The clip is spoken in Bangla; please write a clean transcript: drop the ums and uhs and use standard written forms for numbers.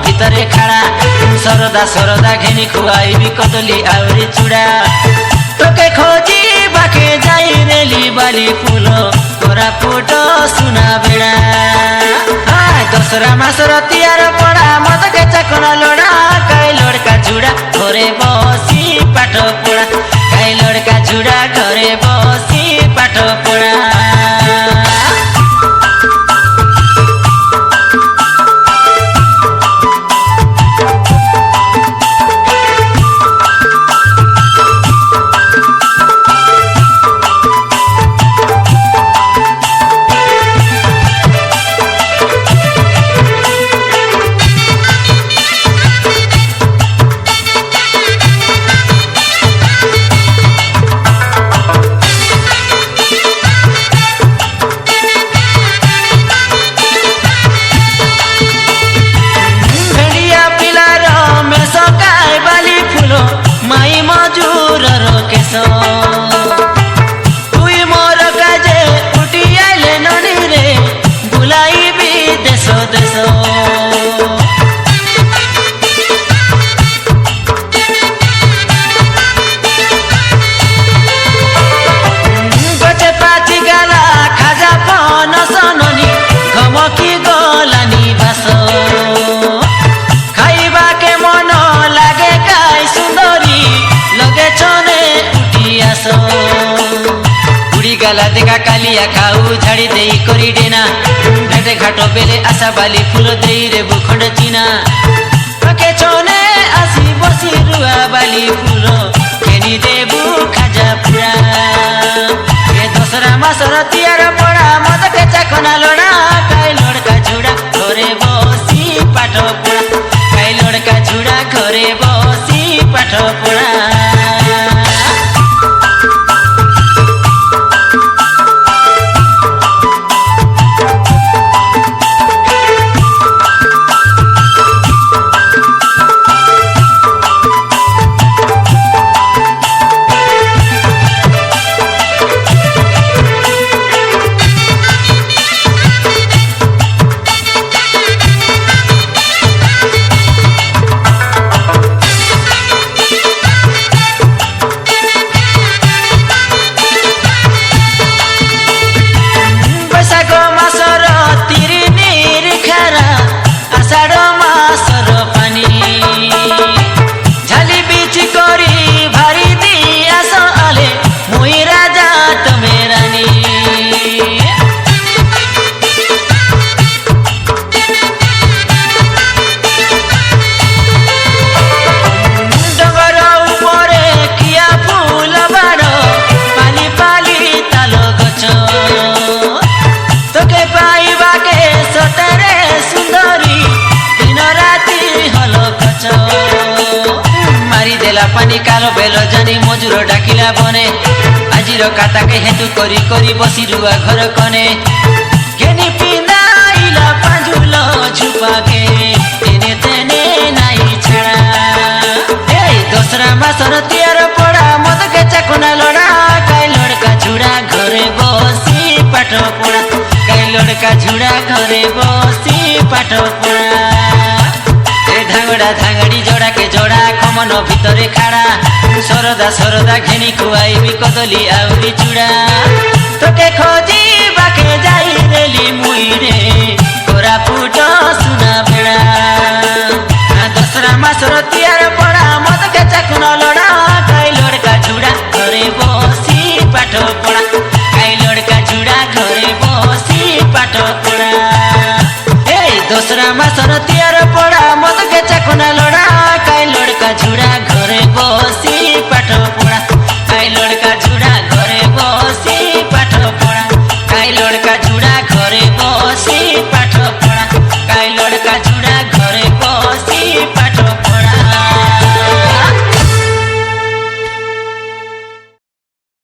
ভিতরে খাড়া সরদা সরদা ঘেনি খুয়াইবি কদলি আউরি চূড়া তোকে খোঁজি বাকে যাই রেলি বালি ফুল কোরাপুট সুনা বেড়া দশরা মাসর তিয়ার পড়া মদকে চাকনা লোড়া কাই লড়কা ঝুড়া ঘরে বসি পাঠ পড়া কাই লড়কা ঝুড়া ঘরে বসি পাঠ পড়া তুই মোর কাজে উঠি আইলে ননি রে বুলাইবি দেশ দেশ গছে পাচি গালা খাজা পনস ননি ঘমকি গলানি বাস খাইবাকে মন লাগে কাই সুন্দরী লগে চনে উড়ি গালা দেখা কালিয়া খাউ ঝাড়ি দেই করি ডেনা ঘাটে ঘাট বেলে আসা বালি ফুল দেই রে বুখণ্ড চিনা তোকে চনে আসি বসি রুয়া বালি ফুল কেনি দেবু খাজা পুরা এ দশরা মাসর তিয়ার পড়া মদকে চাকনা লোড়া কাই লড়কা ঝুড়া ঘরে বসি পাঠ পড়া কাই লড়কা ঝুড়া ঘরে বসি পাঠ পড়া পানি কালো বেল জানি মজুর ডাকিলা বনে আজির কাতাকে হেতু করি করি বসি রুয়া ঘর কনে কেনি পিনাইলা পাঁজুল ঝুপাকে তেনে তেনে নাই ছাড়া এই দশরা মাসর তিয়ার পড়া মদকে চাকনা লড়া কাই লড়কা ঝুড়া ঘরে বসি পাঠ পড়া কাই লড়কা ঝুড়া ঘরে বসি পাঠ পড়া ধাঙ্গড়া ধাঙ্গড়ি জোড়াকে জোড়া কমন ভিতরে খাড়া সরদা সরদা ঘেনি খুয়াইবি কদলি আউরি চূড়া তোকে খোঁজি বাকে যাই রেলি মুই রে কোরাপুট সুনা বেড়া দশরা মাসর তিয়ার পড়া মদকে চাকনা লোড়া কাই লড়কা ঝুড়া ঘরে বসি পাঠ পড়া কাই লড়কা ঝুড়া ঘরে বসি পাঠ পড়া এই দশরা মাসর তিয়ার